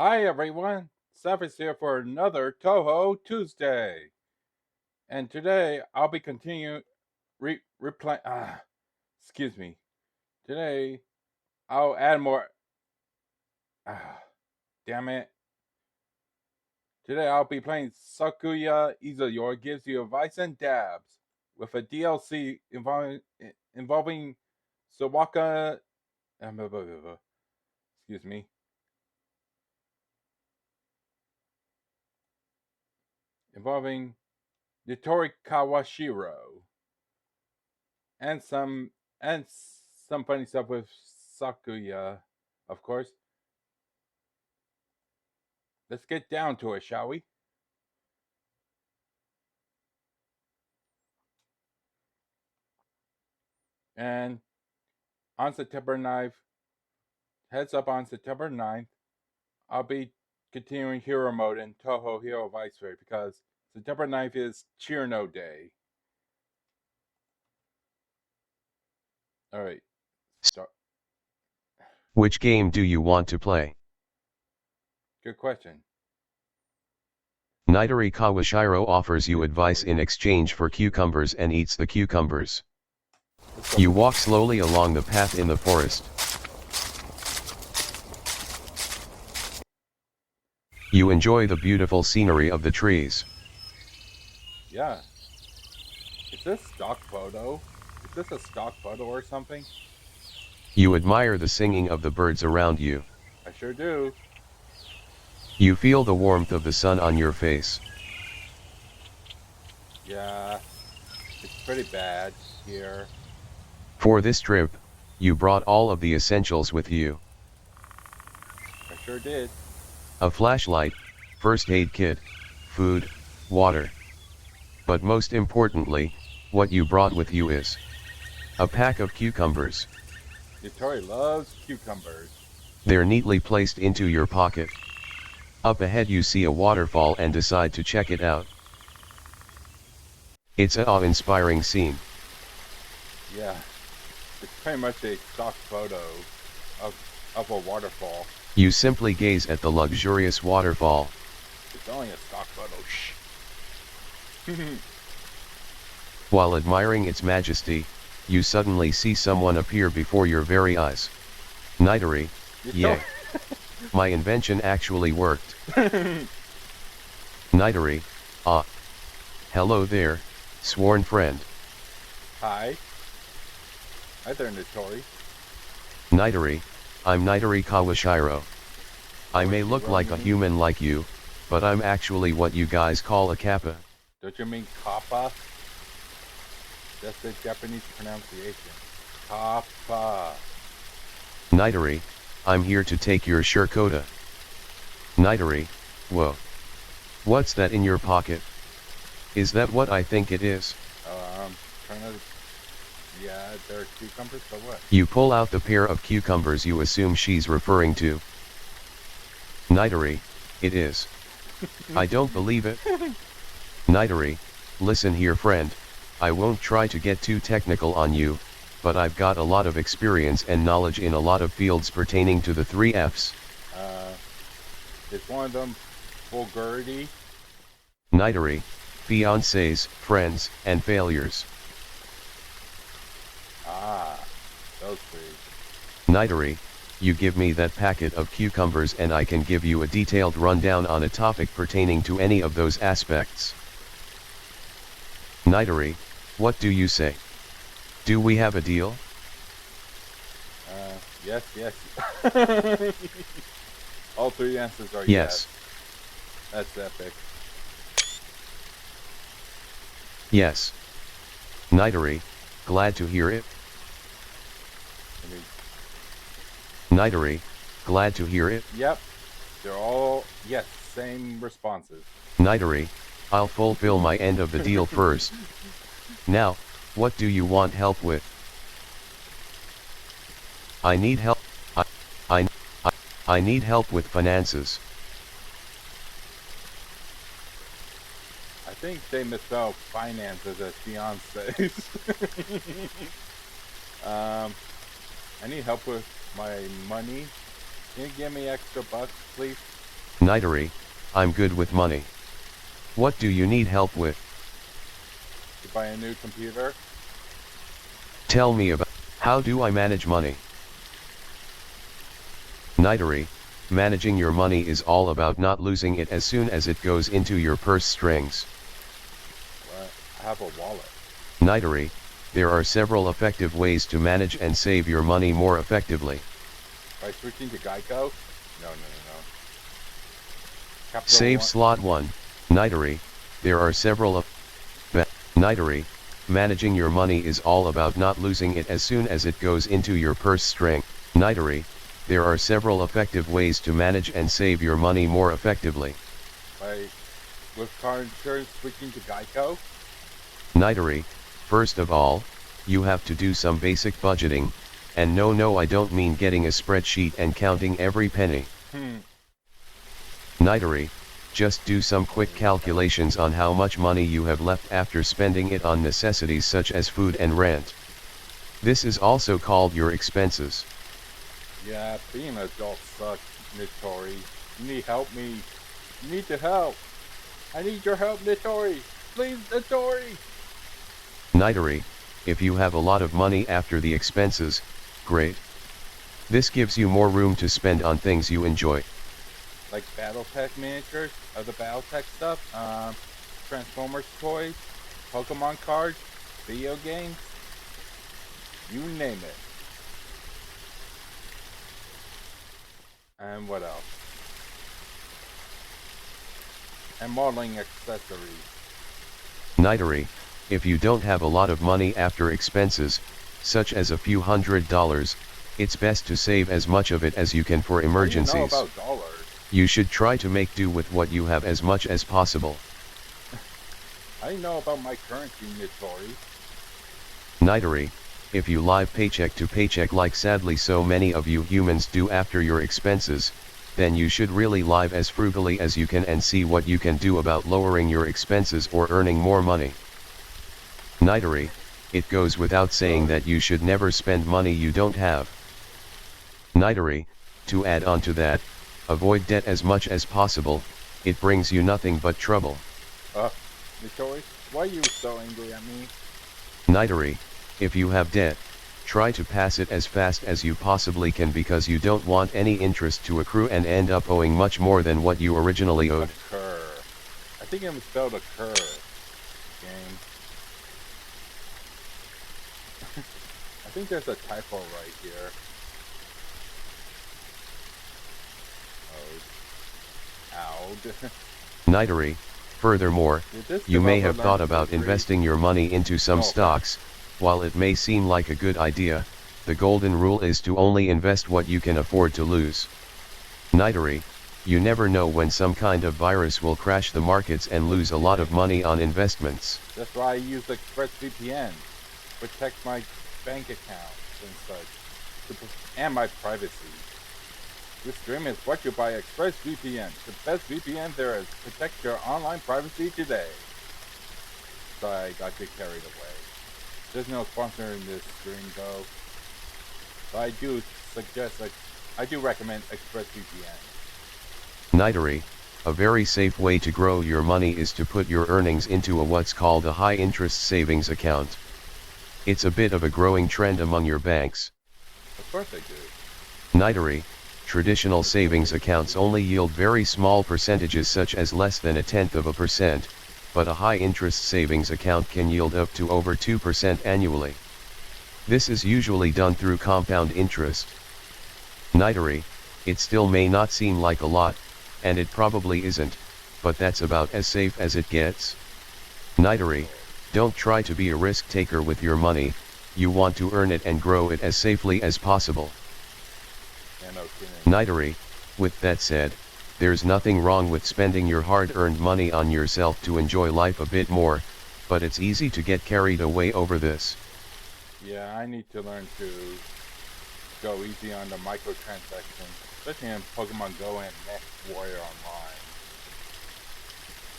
Hi everyone, Sapphirus here for another Touhou Tuesday. And today I'll be continuing replaying. Excuse me. Today I'll add more. Ah, damn it. Today I'll be playing Sakuya Izayoi gives you advice and dabs with a DLC involving Sawaka. Excuse me. Involving Nitori Kawashiro. and some and some funny stuff with Sakuya, of course. Let's get down to it, shall we? And on September 9th, heads up on September 9th, I'll be continuing hero mode in Touhou Hero Vice Fair because September 9th is Cheerno Day. Alright, start. Which game do you want to play? Good question. Nitori Kawashiro offers you advice in exchange for cucumbers and eats the cucumbers. You walk slowly along the path in the forest. You enjoy the beautiful scenery of the trees. Yeah. Is this stock photo? Is this a stock photo or something? You admire the singing of the birds around you. I sure do. You feel the warmth of the sun on your face. Yeah, it's pretty bad here. For this trip, you brought all of the essentials with you. I sure did. A flashlight, first aid kit, food, water. But most importantly, what you brought with you is a pack of cucumbers. Nitori loves cucumbers. They're neatly placed into your pocket. Up ahead you see a waterfall and decide to check it out. It's an awe-inspiring scene. Yeah, it's pretty much a stock photo of a waterfall. You simply gaze at the luxurious waterfall. It's only a stock photo, shh. While admiring its majesty, you suddenly see someone appear before your very eyes. Nitori, yay. My invention actually worked. Nitori, ah. Hello there, sworn friend. Hi. Hi there, Nitori. Nitori, I'm Nitori Kawashiro. I may look like a human like you, but I'm actually what you guys call a kappa. Don't you mean kappa? That's the Japanese pronunciation. Kappa. Nitori, I'm here to take your shirkota. Nitori, whoa. What's that in your pocket? Is that what I think it is? Trying to... Yeah, there are cucumbers, but what? You pull out the pair of cucumbers you assume she's referring to. Nitori, it is. I don't believe it. Nitori, listen here friend, I won't try to get too technical on you, but I've got a lot of experience and knowledge in a lot of fields pertaining to the 3 F's. Is one of them vulgarity? Nitori, fiancés, friends, and failures. Ah, those 3. Nitori, you give me that packet of cucumbers and I can give you a detailed rundown on a topic pertaining to any of those aspects. Nitori, what do you say? Do we have a deal? Yes. All 3 answers are yes. That's epic. Yes. Nitori, glad to hear it. Nitori, glad to hear it. Yep. They're all, yes, same responses. Nitori, I'll fulfill my end of the deal first. Now, what do you want help with? I need help. I need help with finances. I think they misspelled finances as fiancés. I need help with my money. Can you give me extra bucks, please? Nitori, I'm good with money. What do you need help with? To buy a new computer? Tell me about, how do I manage money? Nitori, managing your money is all about not losing it as soon as it goes into your purse strings. What? I have a wallet. Nitori, there are several effective ways to manage and save your money more effectively. By switching to Geico? No. Capital Save One. slot 1. Nitori, there are several Nitori, managing your money is all about not losing it as soon as it goes into your purse string. Nitori, there are several effective ways to manage and save your money more effectively. With car insurance switching to Geico? Nitori, first of all, you have to do some basic budgeting, and no I don't mean getting a spreadsheet and counting every penny. Nitori, just do some quick calculations on how much money you have left after spending it on necessities such as food and rent. This is also called your expenses. Yeah, being an adult sucks, Nitori. You need help me. You need to help. I need your help, Nitori. Please, Nitori. Nitori, if you have a lot of money after the expenses, great. This gives you more room to spend on things you enjoy. Like Battletech miniatures, other Battletech stuff, Transformers toys, Pokemon cards, video games, you name it. And what else? And modeling accessories. Nitori, if you don't have a lot of money after expenses, such as a few $100s, it's best to save as much of it as you can for emergencies. What do you know about dollars? You should try to make do with what you have as much as possible. I know about my currency, Nitori. Nitori, if you live paycheck to paycheck like sadly so many of you humans do after your expenses, then you should really live as frugally as you can and see what you can do about lowering your expenses or earning more money. Nitori, it goes without saying that you should never spend money you don't have. Nitori, to add on to that, avoid debt as much as possible, it brings you nothing but trouble. Nitori, why are you so angry at me? Nitori, if you have debt, try to pass it as fast as you possibly can because you don't want any interest to accrue and end up owing much more than what you originally owed. Occur. I think it spelled occur. Game. I think there's a typo right here. Oh. Nitori, furthermore, you may have thought about investing your money into some stocks. While it may seem like a good idea, the golden rule is to only invest what you can afford to lose. Nitori, you never know when some kind of virus will crash the markets and lose a lot of money on investments. That's why I use ExpressVPN. Protect my bank accounts and such. And my privacy. This stream is brought to you by ExpressVPN, the best VPN there is. Protect your online privacy today. Sorry, I got you carried away. There's no sponsor in this stream though. But I do recommend ExpressVPN. Nitori, a very safe way to grow your money is to put your earnings into what's called a high interest savings account. It's a bit of a growing trend among your banks. Of course I do. Nitori, traditional savings accounts only yield very small percentages such as less than 0.1%, but a high interest savings account can yield up to over 2% annually. This is usually done through compound interest. Nitori, it still may not seem like a lot, and it probably isn't, but that's about as safe as it gets. Nitori, don't try to be a risk taker with your money, you want to earn it and grow it as safely as possible. Nitori, with that said, there's nothing wrong with spending your hard-earned money on yourself to enjoy life a bit more, but it's easy to get carried away over this. Yeah, I need to learn to go easy on the microtransactions, especially in Pokemon Go and Next Warrior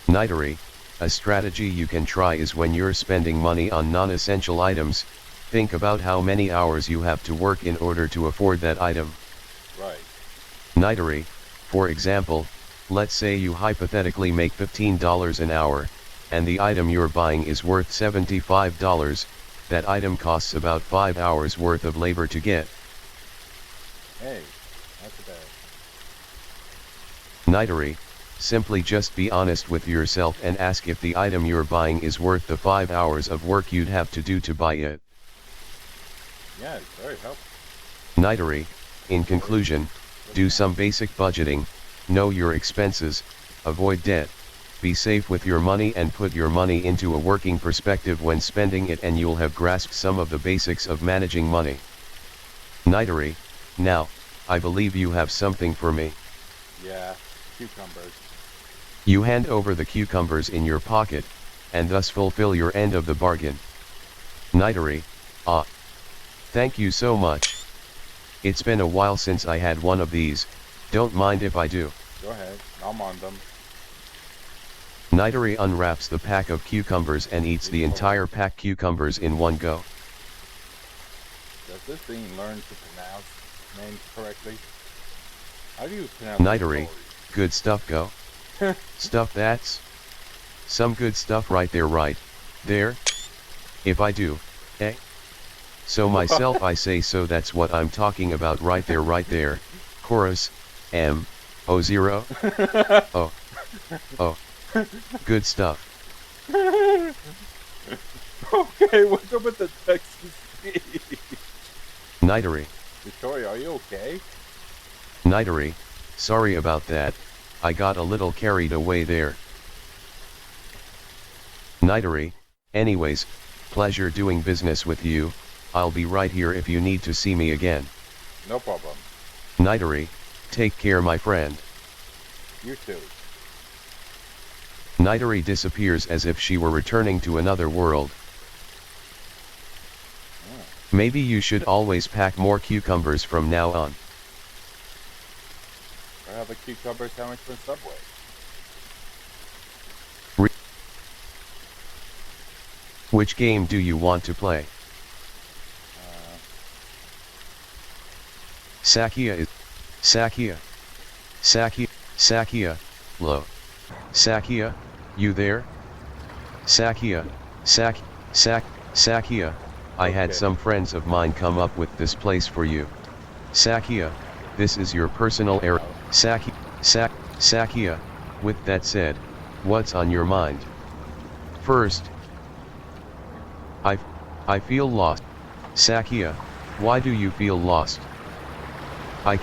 Online. Nitori, a strategy you can try is when you're spending money on non-essential items, think about how many hours you have to work in order to afford that item. Right. Nitori, for example, Let's say you hypothetically make $15 an hour, and the item you're buying is worth $75, that item costs about 5 hours worth of labor to get. Hey, that's bad. Nitori, simply just be honest with yourself and ask if the item you're buying is worth the 5 hours of work you'd have to do to buy it. Yeah, it's very helpful. Nitori, in conclusion, do some basic budgeting, know your expenses, avoid debt, be safe with your money and put your money into a working perspective when spending it, and you'll have grasped some of the basics of managing money. Nitori, now, I believe you have something for me. Yeah, cucumbers. You hand over the cucumbers in your pocket, and thus fulfill your end of the bargain. Nitori, thank you so much. It's been a while since I had one of these, don't mind if I do. Go ahead, I'm on them. Nitori unwraps the pack of cucumbers and eats the entire pack cucumbers in one go. Does this thing learn to pronounce names correctly? How do you pronounce Nitori, good stuff go. Stuff that's some good stuff right there. If I do, eh? So myself I say so, that's what I'm talking about right there. Chorus, M-O-0. Oh. Good stuff. Okay, what's up with the Texas speech? Nitori. Victoria, are you okay? Nitori, sorry about that, I got a little carried away there. Nitori, anyways, pleasure doing business with you, I'll be right here if you need to see me again. No problem. Nitori, take care my friend. You too. Nitori disappears as if she were returning to another world. Maybe you should always pack more cucumbers from now on. I have a cucumber sandwich from Subway. Which game do you want to play? Sakuya, lo. Sakuya, you there? Sakuya, Sakuya, I had some friends of mine come up with this place for you. Sakuya, this is your personal area. Sakuya, with that said, what's on your mind? First, I feel lost. Sakuya, why do you feel lost? I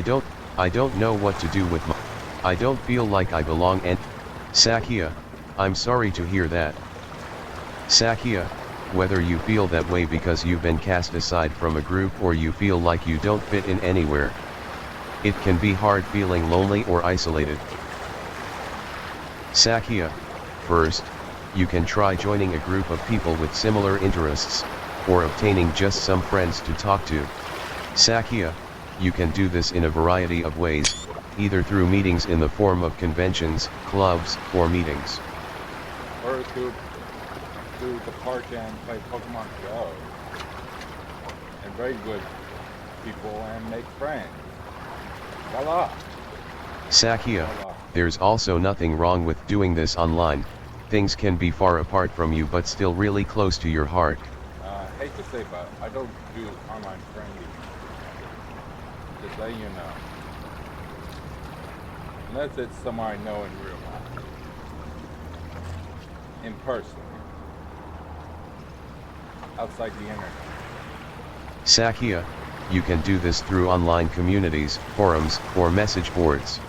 don't know what to do with my, I don't feel like I belong, and Sakuya, I'm sorry to hear that. Sakuya, whether you feel that way because you've been cast aside from a group or you feel like you don't fit in anywhere, it can be hard feeling lonely or isolated. Sakuya, first, you can try joining a group of people with similar interests, or obtaining just some friends to talk to. Sakuya, you can do this in a variety of ways, either through meetings in the form of conventions, clubs, or meetings. Or to the park and play Pokemon Go. And raid with people and make friends. Voila! Sakuya, Voila. there's also nothing wrong with doing this online. Things can be far apart from you but still really close to your heart. I hate to say, but I don't do online friendly. Just letting you know. Unless it's someone I know in real life. In person. Outside the internet. Sakuya, you can do this through online communities, forums, or message boards.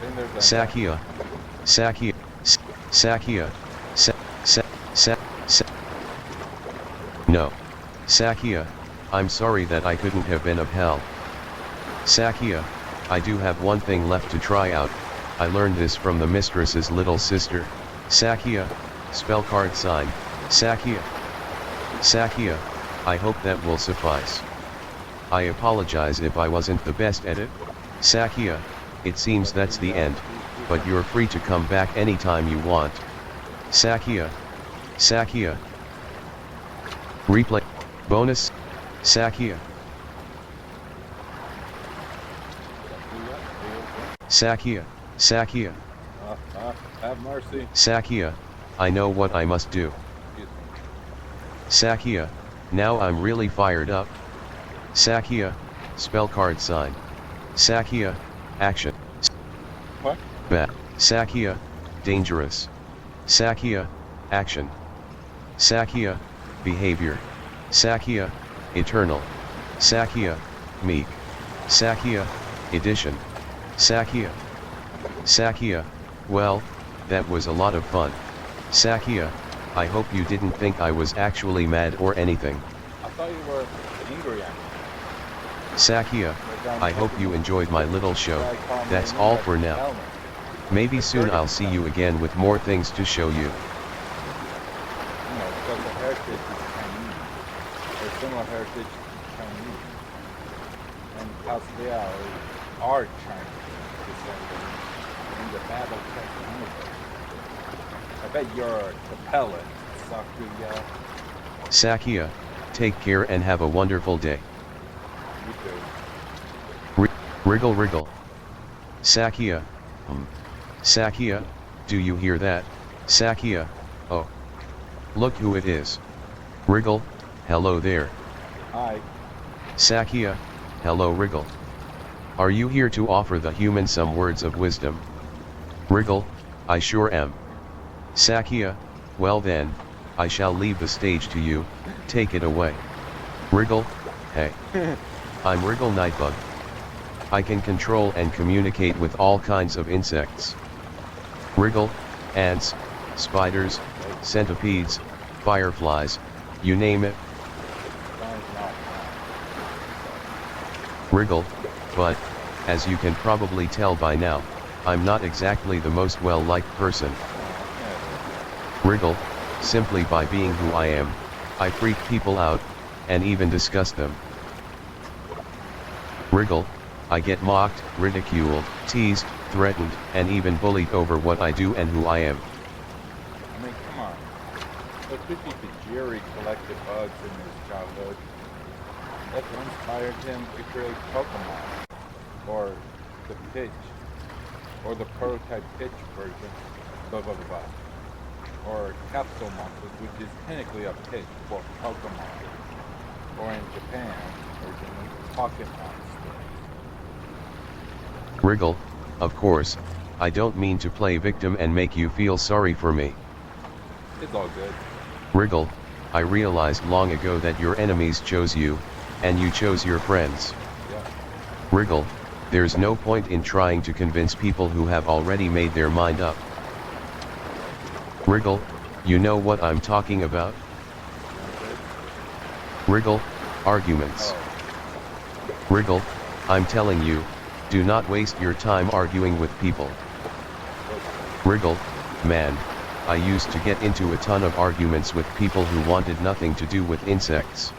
Then there's a Sakuya, no. Sakuya, I'm sorry that I couldn't have been of help. Sakuya, I do have one thing left to try out. I learned this from the mistress's little sister. Sakuya, spell card sign, Sakuya. Sakuya, I hope that will suffice. I apologize if I wasn't the best at it. Sakuya, it seems that's the end, but you're free to come back anytime you want. Sakuya. Replay. Bonus. Sakuya. Sakuya. Sakuya. Have mercy. Sakuya, I know what I must do. Excuse me. Sakuya, now I'm really fired up. Sakuya, spell card sign. Sakuya, action. What? Bat. Sakuya, dangerous. Sakuya, action. Sakuya, behavior. Sakuya, eternal. Sakuya, meek. Sakuya, edition. Sakuya. Sakuya, well, that was a lot of fun. Sakuya, I hope you didn't think I was actually mad or anything. I thought you were angry at me. Sakuya, I hope you enjoyed my little show. That's all for now. Maybe soon I'll see you again with more things to show you. You know, because the heritage is Chinese. Or similar heritage is Chinese. And Touhou are Chinese descendants in the battle tech universe. I bet you're a Capellan, Sakuya. Sakuya, take care and have a wonderful day. You too. Wriggle wriggle. Sakuya. Sakuya, do you hear that? Sakuya, oh. Look who it is. Wriggle, hello there. Hi. Sakuya, hello Wriggle. Are you here to offer the human some words of wisdom? Wriggle, I sure am. Sakuya, well then, I shall leave the stage to you, take it away. Wriggle, hey. I'm Wriggle Nightbug. I can control and communicate with all kinds of insects. Wriggle, ants, spiders, centipedes, fireflies, you name it. Wriggle, but, as you can probably tell by now, I'm not exactly the most well-liked person. Wriggle, simply by being who I am, I freak people out, and even disgust them. Wriggle, I get mocked, ridiculed, teased, threatened, and even bullied over what I do and who I am. I mean, come on. The 50 Tajiri collected bugs in his childhood. That's what inspired him to create Pokemon. Or the pitch. Or the prototype pitch version. Blah blah blah blah. Or capsule monsters, which is technically a pitch for Pokemon. Or in Japan, originally, pocket monsters. Wriggle, of course, I don't mean to play victim and make you feel sorry for me. It's all good. Wriggle, I realized long ago that your enemies chose you, and you chose your friends. Yeah. Wriggle, there's no point in trying to convince people who have already made their mind up. Wriggle, you know what I'm talking about? Wriggle, arguments. Oh. Wriggle, I'm telling you, do not waste your time arguing with people. Wriggle, man, I used to get into a ton of arguments with people who wanted nothing to do with insects.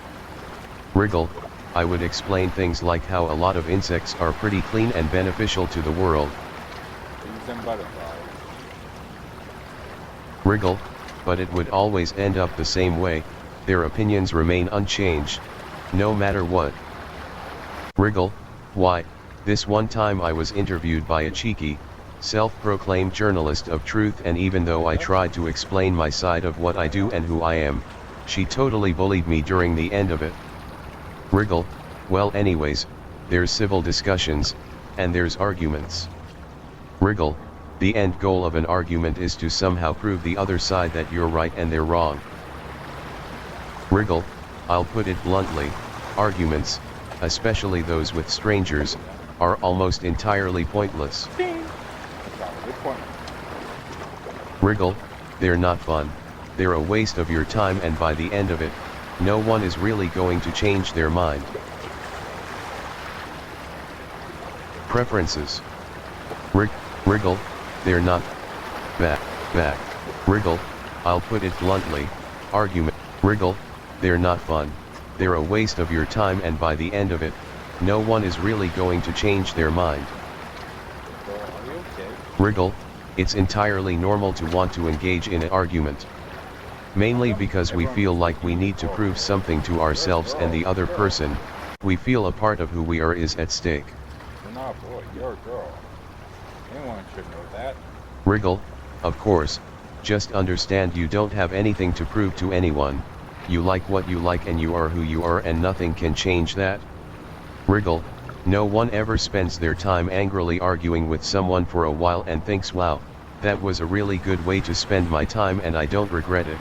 Wriggle, I would explain things like how a lot of insects are pretty clean and beneficial to the world. Bees and butterflies. Wriggle, but it would always end up the same way, their opinions remain unchanged, no matter what. Wriggle, why, this one time I was interviewed by a cheeky, self-proclaimed journalist of truth, and even though I tried to explain my side of what I do and who I am, she totally bullied me during the end of it. Wriggle, well anyways, there's civil discussions, and there's arguments. Wriggle, the end goal of an argument is to somehow prove the other side that you're right and they're wrong. Wriggle, I'll put it bluntly, arguments, especially those with strangers, are almost entirely pointless. That's not a good point. Wriggle, they're not fun, they're a waste of your time, and by the end of it, no one is really going to change their mind. Preferences. Wriggle, they're not back. Wriggle, I'll put it bluntly, argument. Wriggle, they're not fun, they're a waste of your time, and by the end of it, no one is really going to change their mind. So, are you okay? Wriggle, it's entirely normal to want to engage in an argument. Mainly because we feel like we need to prove something to ourselves and the other person, we feel a part of who we are is at stake. You're not a boy, you're a girl. Anyone should know that. Wriggle, of course, just understand you don't have anything to prove to anyone, you like what you like and you are who you are and nothing can change that. Wriggle, no one ever spends their time angrily arguing with someone for a while and thinks, wow, that was a really good way to spend my time and I don't regret it.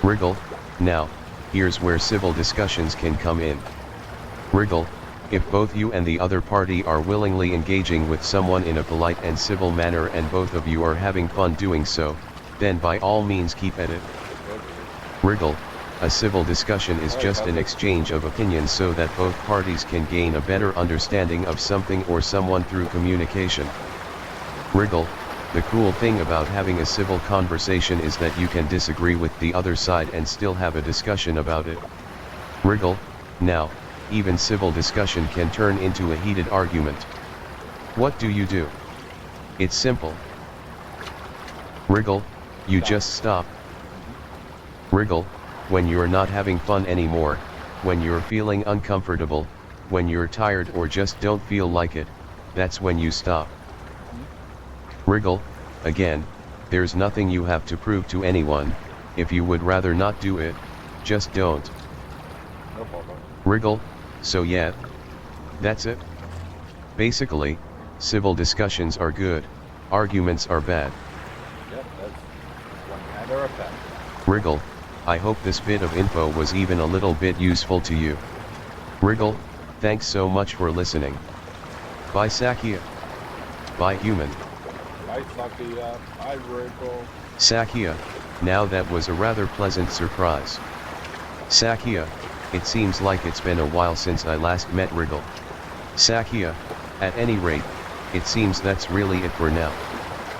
Wriggle, now, here's where civil discussions can come in. Wriggle, if both you and the other party are willingly engaging with someone in a polite and civil manner and both of you are having fun doing so, then by all means keep at it. Wriggle, a civil discussion is just an exchange of opinions so that both parties can gain a better understanding of something or someone through communication. Wriggle, the cool thing about having a civil conversation is that you can disagree with the other side and still have a discussion about it. Wriggle, now, even civil discussion can turn into a heated argument. What do you do? It's simple. Wriggle, you just stop. Wriggle, when you're not having fun anymore, when you're feeling uncomfortable, when you're tired or just don't feel like it, that's when you stop. Wriggle, again, there's nothing you have to prove to anyone, if you would rather not do it, just don't. No problem. Wriggle, so yeah. That's it. Basically, civil discussions are good, arguments are bad. Yep, that's one matter of fact. Wriggle, I hope this bit of info was even a little bit useful to you. Wriggle, thanks so much for listening. Bye Sakuya. Bye human. Bye Sakuya, bye Wriggle. Sakuya, now that was a rather pleasant surprise. Sakuya, it seems like it's been a while since I last met Wriggle. Sakuya, at any rate, it seems that's really it for now.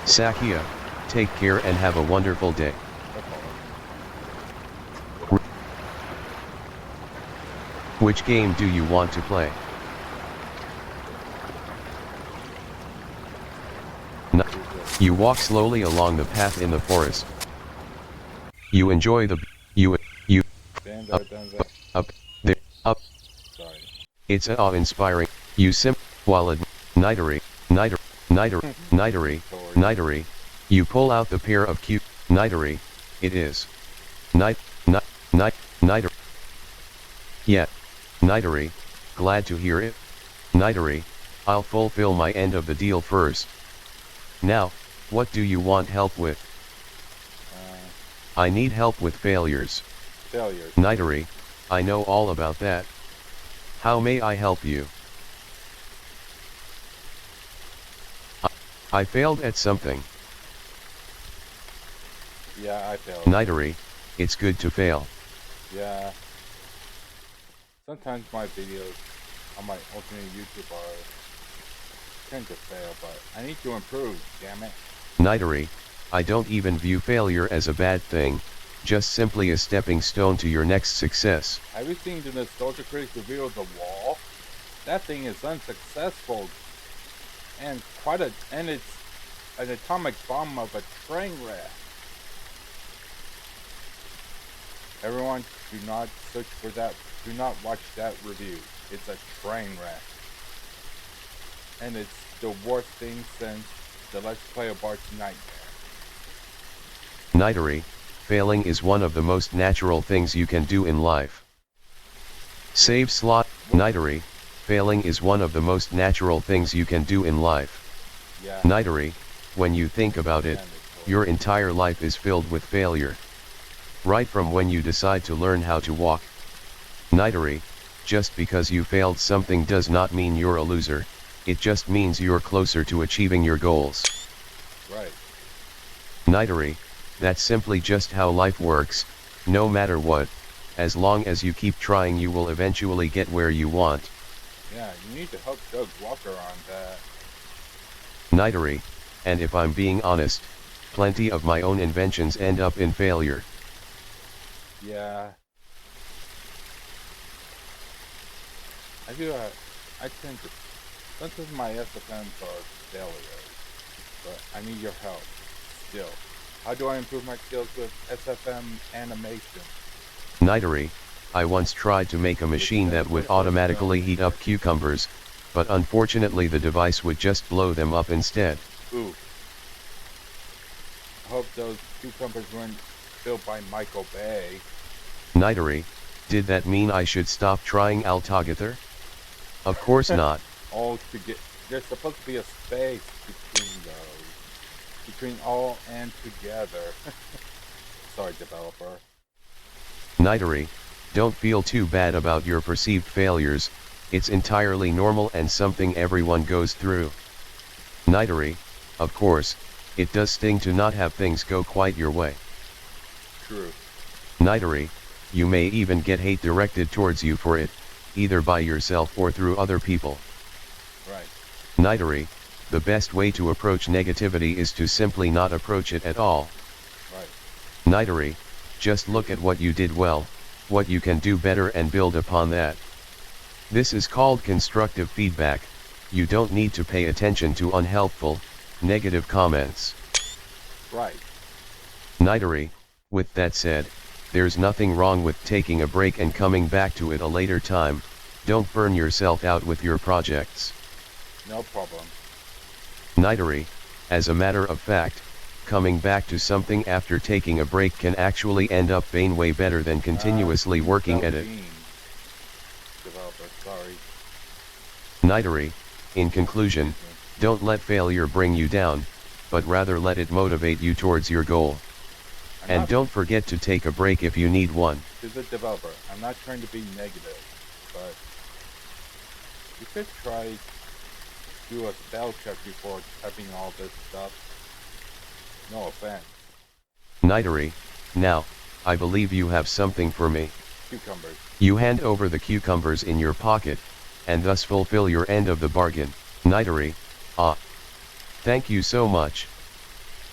Sakuya, take care and have a wonderful day. Which game do you want to play? No. You walk slowly along the path in the forest. You enjoy the up there up. Sorry. It's awe-inspiring. You wallet Nitori. You pull out the pair of cute Nitori. It is Nitori. Yeah. Nitori, glad to hear it. Nitori, I'll fulfill my end of the deal first. Now, what do you want help with? I need help with failures. Failures. Nitori, I know all about that. How may I help you? I failed at something. Yeah, I failed. Nitori, it's good to fail. Yeah. Sometimes my videos on my alternate YouTube tend to fail, but I need to improve, damn it. Nitori, I don't even view failure as a bad thing, just simply a stepping stone to your next success. Have you seen the Nostalgia Critics review of The Wall? That thing is unsuccessful, and it's an atomic bomb of a train wreck. Everyone, do not search for that. Do not watch that review. It's a train wreck. And it's the worst thing since the Let's Play of Bart's Nightmare. Nitori, failing is one of the most natural things you can do in life. Save slot. Nitori, failing is one of the most natural things you can do in life. Yeah. Nitori, when you think about it, your entire life is filled with failure. Right from when you decide to learn how to walk. Nitori, just because you failed something does not mean you're a loser, it just means you're closer to achieving your goals. Right. Nitori, that's simply just how life works, no matter what, as long as you keep trying you will eventually get where you want. Yeah, you need to help Doug Walker on that. Nitori, and if I'm being honest, plenty of my own inventions end up in failure. Yeah. I tend to, sometimes my SFMs are failures, but I need your help, still. How do I improve my skills with SFM animation? Nitori, I once tried to make a machine that would automatically heat up cucumbers, but unfortunately the device would just blow them up instead. those cucumbers weren't built by Michael Bay. Nitori, did that mean I should stop trying altogether? Of course not. All together. There's supposed to be a space between those. Between all and together. Sorry, developer. Nitori, don't feel too bad about your perceived failures, it's entirely normal and something everyone goes through. Nitori, of course, it does sting to not have things go quite your way. True. Nitori, you may even get hate directed towards you for it, either by yourself or through other people. Right. Nitori, the best way to approach negativity is to simply not approach it at all. Right. Nitori, just look at what you did well, what you can do better and build upon that. This is called constructive feedback. You don't need to pay attention to unhelpful, negative comments. Right. Nitori, with that said, there's nothing wrong with taking a break and coming back to it a later time. Don't burn yourself out with your projects. No problem. Nitori, as a matter of fact, coming back to something after taking a break can actually end up being way better than continuously working at it. Developer, sorry. Nitori, in conclusion, don't let failure bring you down, but rather let it motivate you towards your goal. And don't forget to take a break if you need one. To the developer, I'm not trying to be negative, but you could try do a spell check before typing all this stuff. No offense. Nitori, now, I believe you have something for me. Cucumbers. You hand over the cucumbers in your pocket, and thus fulfill your end of the bargain. Nitori, thank you so much.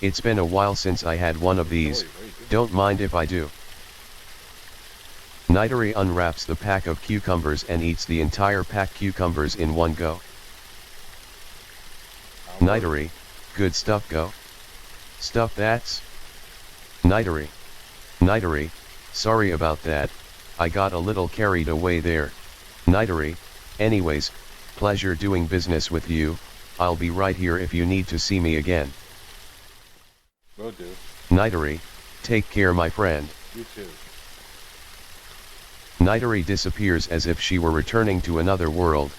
It's been a while since I had one of these, don't mind if I do. Nitori unwraps the pack of cucumbers and eats the entire pack cucumbers in one go. Nitori, good stuff go. Stuff that's. Nitori. Nitori, sorry about that, I got a little carried away there. Nitori, anyways, pleasure doing business with you, I'll be right here if you need to see me again. Will do. Nitori, take care my friend. You too. Nitori disappears as if she were returning to another world.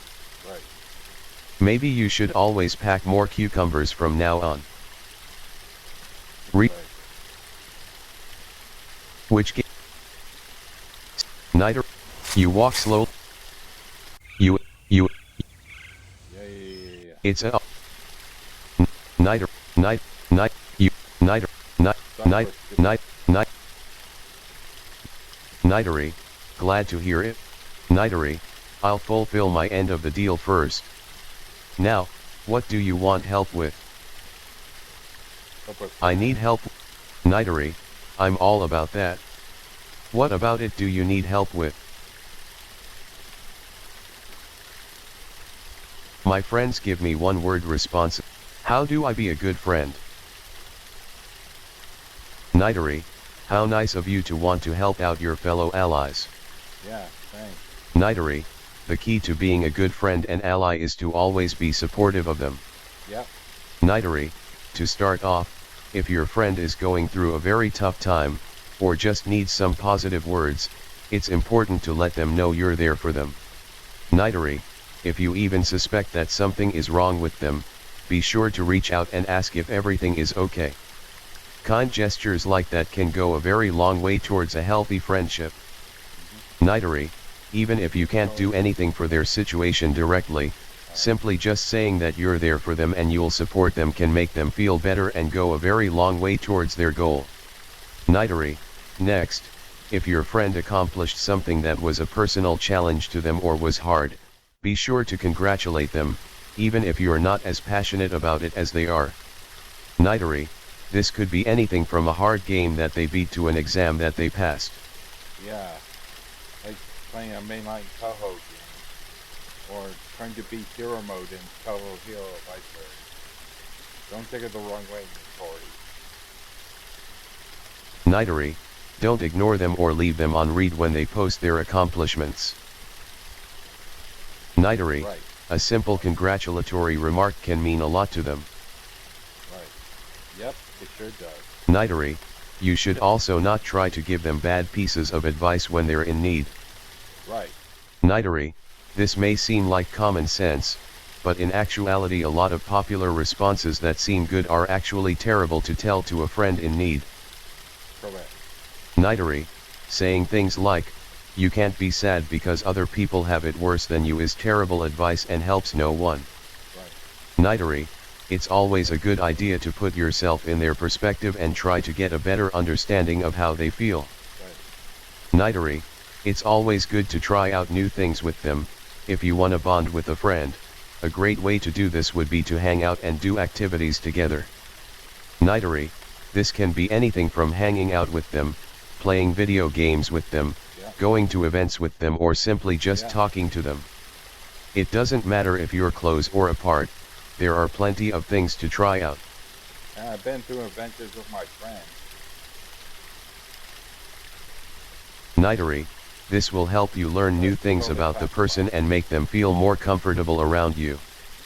Right. Maybe you should always pack more cucumbers from now on. Right. Which Nitori, you walk slow. You. Yeah. It's a. Nitori, you. Nitori, glad to hear it. Nitori, I'll fulfill my end of the deal first. Now, what do you want help with? I need help. Nitori, I'm all about that. What about it do you need help with? My friends give me one word response. How do I be a good friend? Nitori, how nice of you to want to help out your fellow allies. Yeah, thanks. Nitori, the key to being a good friend and ally is to always be supportive of them. Yep. Nitori, to start off, if your friend is going through a very tough time, or just needs some positive words, it's important to let them know you're there for them. Nitori, if you even suspect that something is wrong with them, be sure to reach out and ask if everything is okay. Kind gestures like that can go a very long way towards a healthy friendship. Nitori, even if you can't do anything for their situation directly, simply just saying that you're there for them and you'll support them can make them feel better and go a very long way towards their goal. Nitori, next, if your friend accomplished something that was a personal challenge to them or was hard, be sure to congratulate them, even if you're not as passionate about it as they are. Nitori, this could be anything from a hard game that they beat to an exam that they passed. Yeah. Like playing a mainline Touhou game. Or trying to beat hero mode in Touhou Hero Library. Don't take it the wrong way, Nitori. Nitori, don't ignore them or leave them on read when they post their accomplishments. Nitori, Right. a simple congratulatory remark can mean a lot to them. Right. Yep, it sure does. Nitori, you should also not try to give them bad pieces of advice when they're in need. Right. Nitori, this may seem like common sense, but in actuality a lot of popular responses that seem good are actually terrible to tell to a friend in need. Correct. Nitori, saying things like, "You can't be sad because other people have it worse than you" is terrible advice and helps no one. Right. Nitori, it's always a good idea to put yourself in their perspective and try to get a better understanding of how they feel. Right. Nitori, it's always good to try out new things with them. If you want to bond with a friend, a great way to do this would be to hang out and do activities together. Nitori, this can be anything from hanging out with them, playing video games with them, going to events with them, or simply just talking to them. It doesn't matter if you're close or apart, there are plenty of things to try out. And I've been through adventures with my friends. Nitori, this will help you learn new things about the person and make them feel more comfortable around you.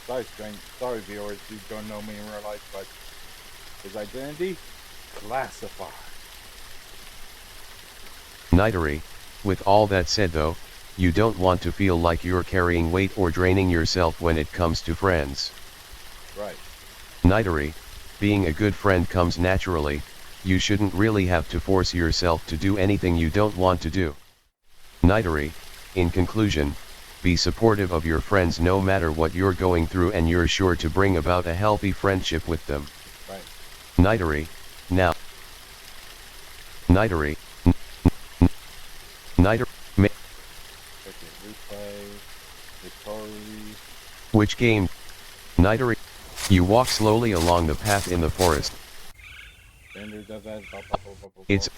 Sorry viewers, you don't know me in real life, but his identity? Classified. Nitori, with all that said though, you don't want to feel like you're carrying weight or draining yourself when it comes to friends. Right. Nitori, being a good friend comes naturally, you shouldn't really have to force yourself to do anything you don't want to do. Nitori, in conclusion, be supportive of your friends no matter what you're going through, and you're sure to bring about a healthy friendship with them. Right. Nitori, now. Nitori. Nitori. Replay. Nitori. Which game? Nitori. You walk slowly along the path in the forest. It's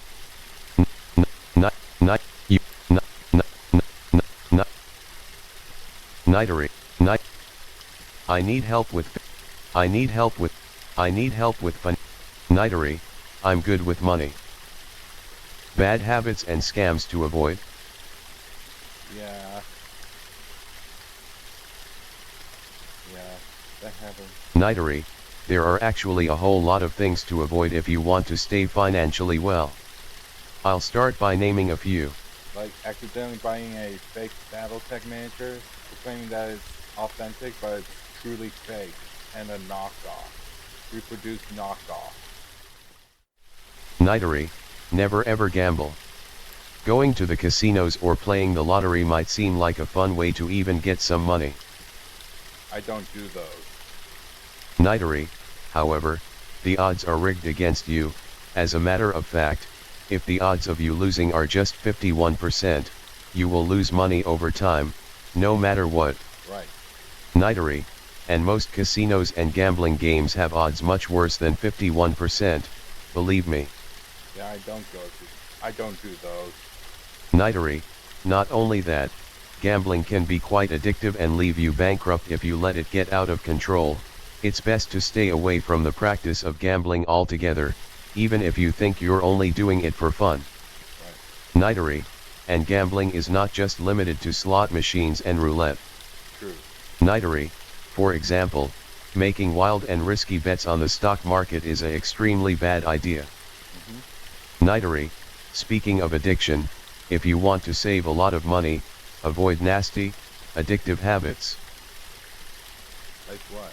Nitori. I need help with fun. Nitori, I'm good with money. Bad habits and scams to avoid. Yeah, that happens. Nitori, there are actually a whole lot of things to avoid if you want to stay financially well. I'll start by naming a few. Like accidentally buying a fake Battletech miniature, claiming that it's authentic, but it's truly fake and a knockoff. Reproduced knockoff. Nitori, never ever gamble. Going to the casinos or playing the lottery might seem like a fun way to even get some money. I don't do those. Nitori, however, the odds are rigged against you. As a matter of fact, if the odds of you losing are just 51%, you will lose money over time, no matter what. Right. Nitori, and most casinos and gambling games have odds much worse than 51%, believe me. Yeah, I don't do those. Nitori, not only that, gambling can be quite addictive and leave you bankrupt if you let it get out of control. It's best to stay away from the practice of gambling altogether, even if you think you're only doing it for fun. Right. Nitori, and gambling is not just limited to slot machines and roulette. True. Nitori, for example, making wild and risky bets on the stock market is an extremely bad idea. Nitori, speaking of addiction, if you want to save a lot of money, avoid nasty, addictive habits. Like what?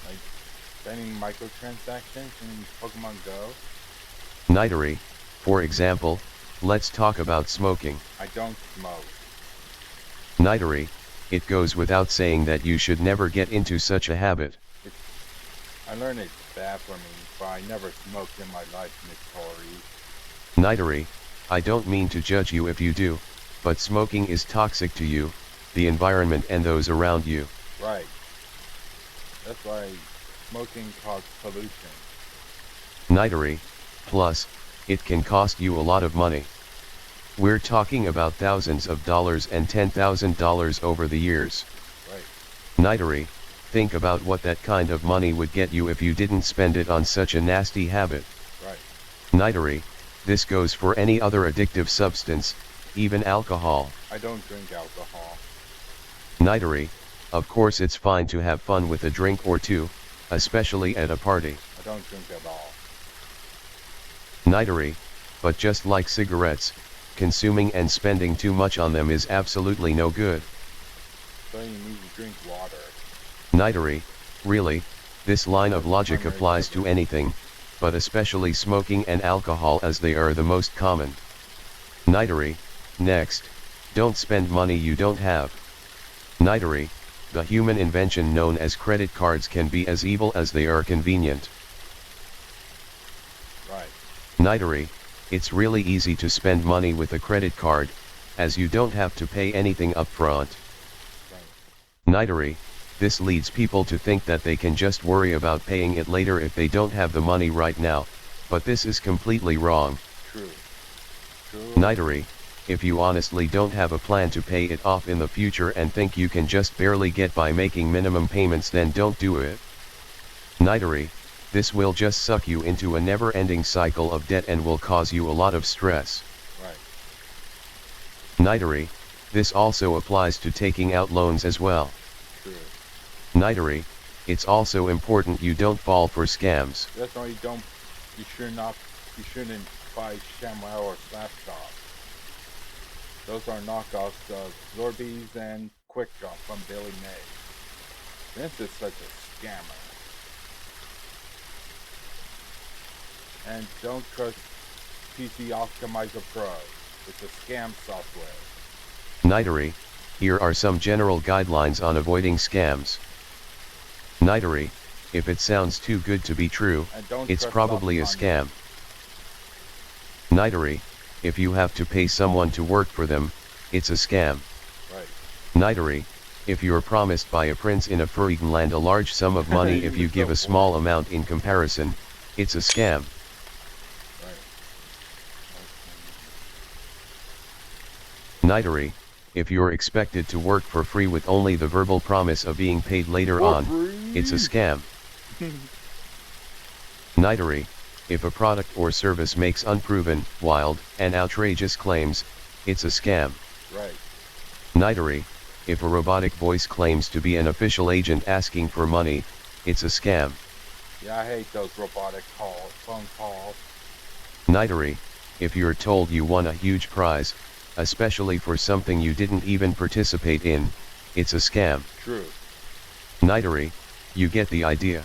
Like spending microtransactions in Pokemon Go? Nitori, for example, let's talk about smoking. I don't smoke. Nitori, it goes without saying that you should never get into such a habit. I learned it's bad for me, but I never smoked in my life, Nitori. Nitori, I don't mean to judge you if you do, but smoking is toxic to you, the environment and those around you. Right. That's why smoking causes pollution. Nitori, plus, it can cost you a lot of money. We're talking about thousands of dollars and $10,000 over the years. Right. Nitori, think about what that kind of money would get you if you didn't spend it on such a nasty habit. Right. Nitori, this goes for any other addictive substance, even alcohol. I don't drink alcohol. Nitori, of course it's fine to have fun with a drink or two, especially at a party. I don't drink at all. Nitori, but just like cigarettes, consuming and spending too much on them is absolutely no good. So you need to drink water. Nitori, really, this line of logic applies to anything, but especially smoking and alcohol as they are the most common. Nitori, next, don't spend money you don't have. Nitori, the human invention known as credit cards can be as evil as they are convenient. Right. Nitori, it's really easy to spend money with a credit card, as you don't have to pay anything up front. Right. Nitori, this leads people to think that they can just worry about paying it later if they don't have the money right now, but this is completely wrong. True. Nitori, if you honestly don't have a plan to pay it off in the future and think you can just barely get by making minimum payments, then don't do it. Nitori, this will just suck you into a never-ending cycle of debt and will cause you a lot of stress. Right. Nitori, this also applies to taking out loans as well. True. Nitori, it's also important you don't fall for scams. That's why you shouldn't buy ShamWow or Slapshot. Those are knockoffs of Zorbies and Quick Drop from Billy May. This is such a scammer. And don't trust PC Optimizer Pro. It's a scam software. Nitori, here are some general guidelines on avoiding scams. Nitori, if it sounds too good to be true, it's probably a scam. Nitori, if you have to pay someone to work for them, it's a scam. Right. Nitori, if you're promised by a prince in a foreign land a large sum of money if you give a small amount in comparison, it's a scam. Right. Nitori, if you're expected to work for free with only the verbal promise of being paid later on, it's a scam. Nitori, if a product or service makes unproven, wild, and outrageous claims, it's a scam. Right. Nitori, if a robotic voice claims to be an official agent asking for money, it's a scam. Yeah, I hate those robotic phone calls. Nitori, if you're told you won a huge prize, especially for something you didn't even participate in, it's a scam. True. Nitori, you get the idea.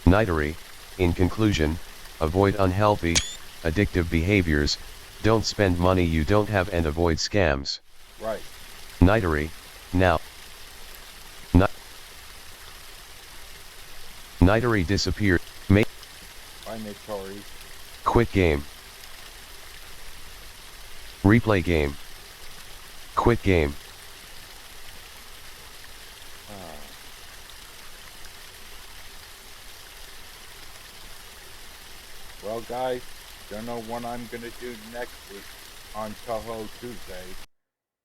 Nitori, in conclusion, avoid unhealthy, addictive behaviors, don't spend money you don't have and avoid scams. Right. Nitori, now. Nitori disappeared. Bye, Nitori. Quit game. Replay game. Quit game. Well, guys, don't know what I'm gonna do next week on Touhou Tuesday.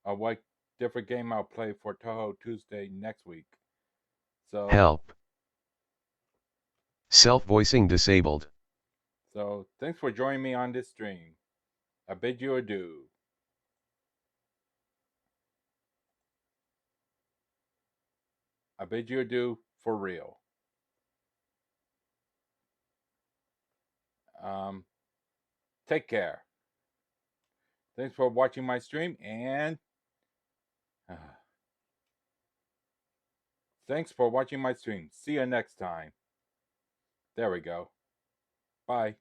What different game I'll play for Touhou Tuesday next week. So Help. Self-voicing disabled. So thanks for joining me on this stream. I bid you adieu. I bid you adieu for real. Take care. Thanks for watching my stream and thanks for watching my stream. See you next time. There we go. Bye.